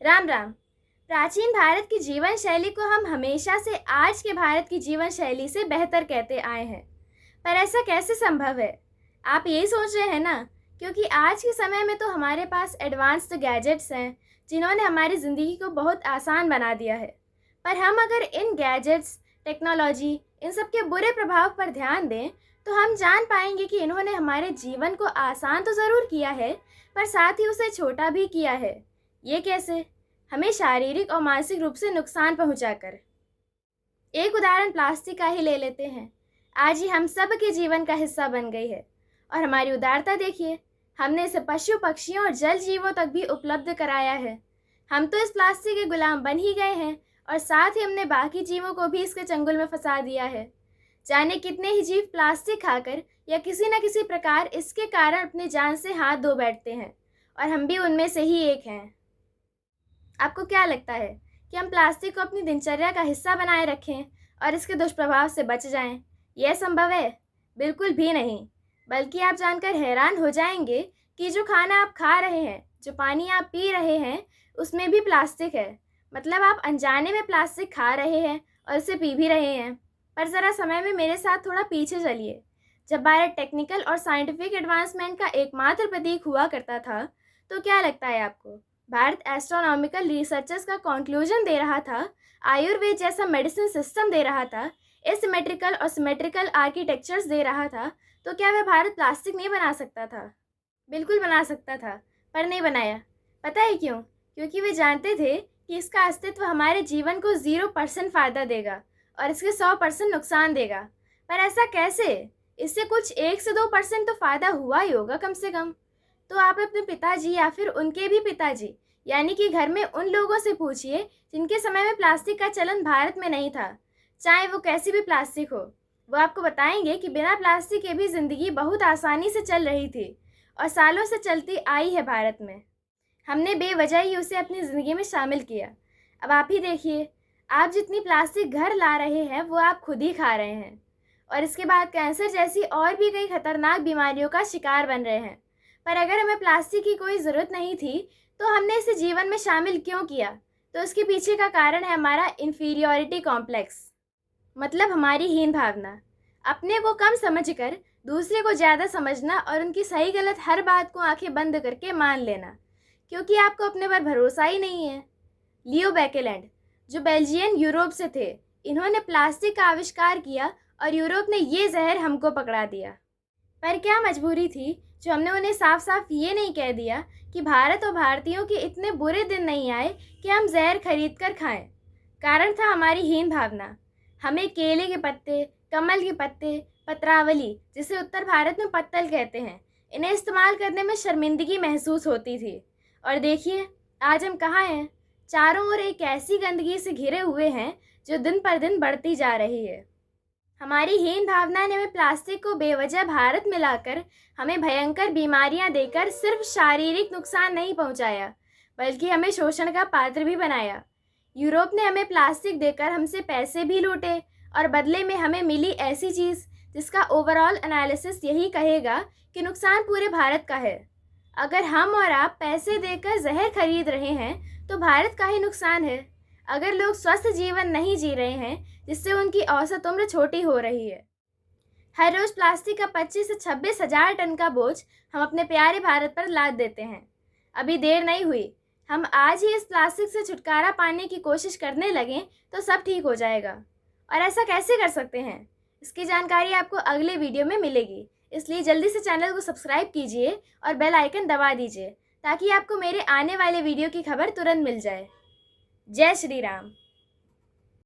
राम राम। प्राचीन भारत की जीवन शैली को हम हमेशा से आज के भारत की जीवन शैली से बेहतर कहते आए हैं। पर ऐसा कैसे संभव है? आप यही सोच रहे हैं ना? क्योंकि आज के समय में तो हमारे पास एडवांस्ड गैजेट्स हैं जिन्होंने हमारी ज़िंदगी को बहुत आसान बना दिया है। पर हम अगर इन गैजेट्स, टेक्नोलॉजी, इन सब के बुरे प्रभाव पर ध्यान दें तो हम जान पाएंगे कि इन्होंने हमारे जीवन को आसान तो ज़रूर किया है, पर साथ ही उसे छोटा भी किया है। ये कैसे? हमें शारीरिक और मानसिक रूप से नुकसान पहुंचाकर। एक उदाहरण प्लास्टिक का ही ले लेते हैं। आज ये हम सब के जीवन का हिस्सा बन गई है। और हमारी उदारता देखिए, हमने इसे पशु पक्षियों और जल जीवों तक भी उपलब्ध कराया है। हम तो इस प्लास्टिक के गुलाम बन ही गए हैं और साथ ही हमने बाकी जीवों को भी इसके चंगुल में फंसा दिया है। जाने कितने ही जीव प्लास्टिक खाकर या किसी न किसी प्रकार इसके कारण अपनी जान से हाथ धो बैठते हैं, और हम भी उनमें से ही एक हैं। आपको क्या लगता है कि हम प्लास्टिक को अपनी दिनचर्या का हिस्सा बनाए रखें और इसके दुष्प्रभाव से बच जाएं? यह संभव है? बिल्कुल भी नहीं। बल्कि आप जानकर हैरान हो जाएंगे कि जो खाना आप खा रहे हैं, जो पानी आप पी रहे हैं, उसमें भी प्लास्टिक है। मतलब आप अनजाने में प्लास्टिक खा रहे हैं और उसे पी भी रहे हैं। पर ज़रा समय में मेरे साथ थोड़ा पीछे चलिए। जब भारत टेक्निकल और साइंटिफिक एडवांसमेंट का एकमात्र प्रतीक हुआ करता था, तो क्या लगता है आपको? भारत एस्ट्रोनॉमिकल रिसर्चर्स का कंक्लूजन दे रहा था, आयुर्वेद जैसा मेडिसिन सिस्टम दे रहा था, एसिमेट्रिकल और सिमेट्रिकल आर्किटेक्चर्स दे रहा था, तो क्या वह भारत प्लास्टिक नहीं बना सकता था? बिल्कुल बना सकता था, पर नहीं बनाया। पता है क्यों? क्योंकि वे जानते थे कि इसका अस्तित्व हमारे जीवन को 0% फ़ायदा देगा और इसके 100% नुकसान देगा। पर ऐसा कैसे? इससे कुछ 1 से 2% तो फ़ायदा हुआ ही होगा कम से कम। तो आप अपने पिताजी या फिर उनके भी पिताजी, यानी कि घर में उन लोगों से पूछिए जिनके समय में प्लास्टिक का चलन भारत में नहीं था, चाहे वो कैसी भी प्लास्टिक हो। वो आपको बताएंगे कि बिना प्लास्टिक के भी ज़िंदगी बहुत आसानी से चल रही थी और सालों से चलती आई है भारत में। हमने बेवजह ही उसे अपनी ज़िंदगी में शामिल किया। अब आप ही देखिए, आप जितनी प्लास्टिक घर ला रहे हैं वो आप खुद ही खा रहे हैं, और इसके बाद कैंसर जैसी और भी कई खतरनाक बीमारियों का शिकार बन रहे हैं। पर अगर हमें प्लास्टिक की कोई ज़रूरत नहीं थी तो हमने इसे जीवन में शामिल क्यों किया? तो उसके पीछे का कारण है हमारा इन्फीरियॉरिटी कॉम्प्लेक्स, मतलब हमारी हीन भावना। अपने को कम समझकर दूसरे को ज़्यादा समझना और उनकी सही गलत हर बात को आंखें बंद करके मान लेना, क्योंकि आपको अपने पर भरोसा ही नहीं है। लियो बेकेलैंड, जो बेल्जियन यूरोप से थे, इन्होंने प्लास्टिक का आविष्कार किया और यूरोप ने ये जहर हमको पकड़ा दिया। पर क्या मजबूरी थी जो हमने उन्हें साफ साफ ये नहीं कह दिया कि भारत और भारतीयों के इतने बुरे दिन नहीं आए कि हम जहर खरीद कर खाएं? कारण था हमारी हीन भावना। हमें केले के पत्ते, कमल के पत्ते, पत्रावली, जिसे उत्तर भारत में पत्तल कहते हैं, इन्हें इस्तेमाल करने में शर्मिंदगी महसूस होती थी। और देखिए आज हम कहाँ हैं? चारों ओर एक ऐसी गंदगी से घिरे हुए हैं जो दिन पर दिन बढ़ती जा रही है। हमारी हीन भावना ने हमें प्लास्टिक को बेवजह भारत में लाकर हमें भयंकर बीमारियां देकर सिर्फ शारीरिक नुकसान नहीं पहुंचाया, बल्कि हमें शोषण का पात्र भी बनाया। यूरोप ने हमें प्लास्टिक देकर हमसे पैसे भी लूटे और बदले में हमें मिली ऐसी चीज़ जिसका ओवरऑल एनालिसिस यही कहेगा कि नुकसान पूरे भारत का है। अगर हम और आप पैसे देकर जहर खरीद रहे हैं तो भारत का ही नुकसान है। अगर लोग स्वस्थ जीवन नहीं जी रहे हैं जिससे उनकी औसत उम्र छोटी हो रही है। हर रोज़ प्लास्टिक का 25 से 26 हज़ार टन का बोझ हम अपने प्यारे भारत पर लाद देते हैं। अभी देर नहीं हुई, हम आज ही इस प्लास्टिक से छुटकारा पाने की कोशिश करने लगें तो सब ठीक हो जाएगा। और ऐसा कैसे कर सकते हैं, इसकी जानकारी आपको अगले वीडियो में मिलेगी। इसलिए जल्दी से चैनल को सब्सक्राइब कीजिए और बेल आइकन दबा दीजिए ताकि आपको मेरे आने वाले वीडियो की खबर तुरंत मिल जाए। जय श्री राम।